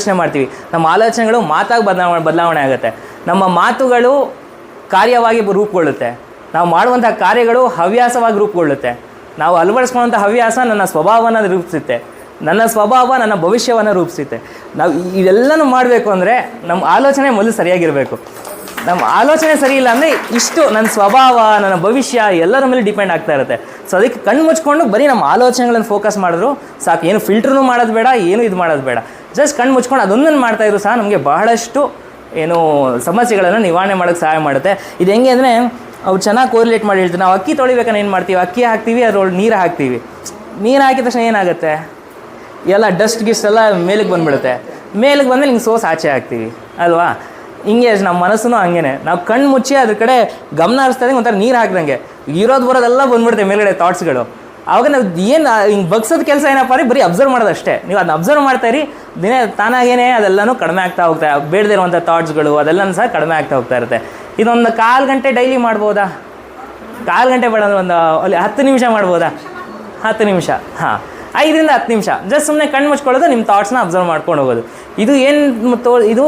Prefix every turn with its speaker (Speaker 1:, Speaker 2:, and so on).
Speaker 1: ಯೋಚನೆ ಮಾಡ್ತೀವಿ, ನಮ್ಮ ಆಲೋಚನೆಗಳು ಮಾತಾಗಿ ಬದಲಾವಣೆ ಆಗುತ್ತೆ. ನಮ್ಮ ಮಾತುಗಳು ಕಾರ್ಯವಾಗಿ ರೂಪುಗೊಳ್ಳುತ್ತೆ. ನಾವು ಮಾಡುವಂಥ ಕಾರ್ಯಗಳು ಹವ್ಯಾಸವಾಗಿ ರೂಪುಗೊಳ್ಳುತ್ತೆ. ನಾವು ಅಳವಡಿಸ್ಕೊಳ್ಳುವಂಥ ಹವ್ಯಾಸ ನನ್ನ ಸ್ವಭಾವವನ್ನು ರೂಪಿಸುತ್ತೆ. ನನ್ನ ಸ್ವಭಾವ ನನ್ನ ಭವಿಷ್ಯವನ್ನು ರೂಪಿಸುತ್ತೆ. ನಾವು ಇದೆಲ್ಲನೂ ಮಾಡಬೇಕು ಅಂದರೆ ನಮ್ಮ ಆಲೋಚನೆ ಮೊದಲು ಸರಿಯಾಗಿರಬೇಕು. ನಮ್ಮ ಆಲೋಚನೆ ಸರಿ ಇಲ್ಲ ಅಂದರೆ ಇಷ್ಟು ನನ್ನ ಸ್ವಭಾವ, ನನ್ನ ಭವಿಷ್ಯ ಎಲ್ಲರ ಮೇಲೆ ಡಿಪೆಂಡ್ ಆಗ್ತಾ ಇರುತ್ತೆ. ಸೊ ಅದಕ್ಕೆ ಕಣ್ಣು ಮುಚ್ಕೊಂಡು ಬರೀ ನಮ್ಮ ಆಲೋಚನೆಗಳನ್ನು ಫೋಕಸ್ ಮಾಡಿದ್ರು ಸಾಕು. ಏನು ಫಿಲ್ಟ್ರೂ ಮಾಡೋದು ಬೇಡ, ಏನು ಇದು ಮಾಡೋದು ಬೇಡ. ಜಸ್ಟ್ ಕಣ್ಣು ಮುಚ್ಕೊಂಡು ಅದೊಂದನ್ನು ಮಾಡ್ತಾಯಿದ್ರು ಸಹ ನಮಗೆ ಬಹಳಷ್ಟು ಏನು ಸಮಸ್ಯೆಗಳನ್ನು ನಿವಾರಣೆ ಮಾಡೋಕ್ಕೆ ಸಹಾಯ ಮಾಡುತ್ತೆ. ಇದು ಹೆಂಗೆ ಅಂದರೆ ಅವು ಚೆನ್ನಾಗಿ ಕೋರಿಲೇಟ್ ಮಾಡಿ ಹೇಳ್ತೀವಿ. ನಾವು ಅಕ್ಕಿ ತೊಳಿಬೇಕಂದ್ರೆ ಏನು ಮಾಡ್ತೀವಿ, ಅಕ್ಕಿ ಹಾಕ್ತೀವಿ, ಅದ್ರೊಳಗೆ ನೀರು ಹಾಕ್ತೀವಿ. ನೀರು ಹಾಕಿದ ತಕ್ಷಣ ಏನಾಗುತ್ತೆ, ಎಲ್ಲ ಡಸ್ಟ್ ಗಿಸ್ಟ್ ಎಲ್ಲ ಮೇಲಕ್ಕೆ ಬಂದುಬಿಡುತ್ತೆ. ಮೇಲಕ್ಕೆ ಬಂದಮೇಲೆ ಹಿಂಗೆ ಸೋಸ್ ಆಚೆ ಹಾಕ್ತೀವಿ ಅಲ್ವಾ. ಹಿಂಗೆ ನಮ್ಮ ಮನಸ್ಸು ಹಂಗೆ, ನಾವು ಕಣ್ಣು ಮುಚ್ಚಿ ಅದ್ರ ಕಡೆ ಗಮನ ಹರಿಸ್ತಾ ಇದ್ದಂಗೆ ಒಂಥರ ನೀರು ಹಾಕ್ದಂಗೆ ಇರೋದು ಬರೋದೆಲ್ಲ ಬಂದ್ಬಿಡುತ್ತೆ ಮೇಲ್ಗಡೆ ಥಾಟ್ಸ್ಗಳು. ಆವಾಗ ನಾವು ಏನು ಹಿಂಗೆ ಬಗ್ಸೋದು ಕೆಲಸ ಏನಪ್ಪ ರೀ, ಬರೀ ಅಬ್ಸರ್ವ್ ಮಾಡೋದು ಅಷ್ಟೇ. ನೀವು ಅದನ್ನ ಅಬ್ಸರ್ವ್ ಮಾಡ್ತಾಯಿರಿ, ತಾನಾಗೇನೆ ಅದೆಲ್ಲನೂ ಕಡಿಮೆ ಆಗ್ತಾ ಹೋಗ್ತಾ, ಬೇಡದೇ ಇರುವಂಥ ಥಾಟ್ಸ್ಗಳು ಅದೆಲ್ಲನೂ ಸಹ ಕಡಿಮೆ ಆಗ್ತಾ ಹೋಗ್ತಾ ಇರುತ್ತೆ. ಇದೊಂದು 1/4 ಗಂಟೆ ಡೈಲಿ ಮಾಡ್ಬೋದಾ? 1/4 ಗಂಟೆ ಬೇಡ ಅಂದ್ರೆ ಒಂದು 10 ನಿಮಿಷ ಮಾಡ್ಬೋದಾ? 10 ನಿಮಿಷ, ಹಾಂ, 5 ರಿಂದ 10 ನಿಮಿಷ ಜಸ್ಟ್ ಸುಮ್ಮನೆ ಕಣ್ಣು ಮುಚ್ಕೊಳ್ಳೋದು, ನಿಮ್ಮ ಥಾಟ್ಸ್ನ ಅಬ್ಸರ್ವ್ ಮಾಡ್ಕೊಂಡು ಹೋಗೋದು. ಇದು ಏನು ಇದು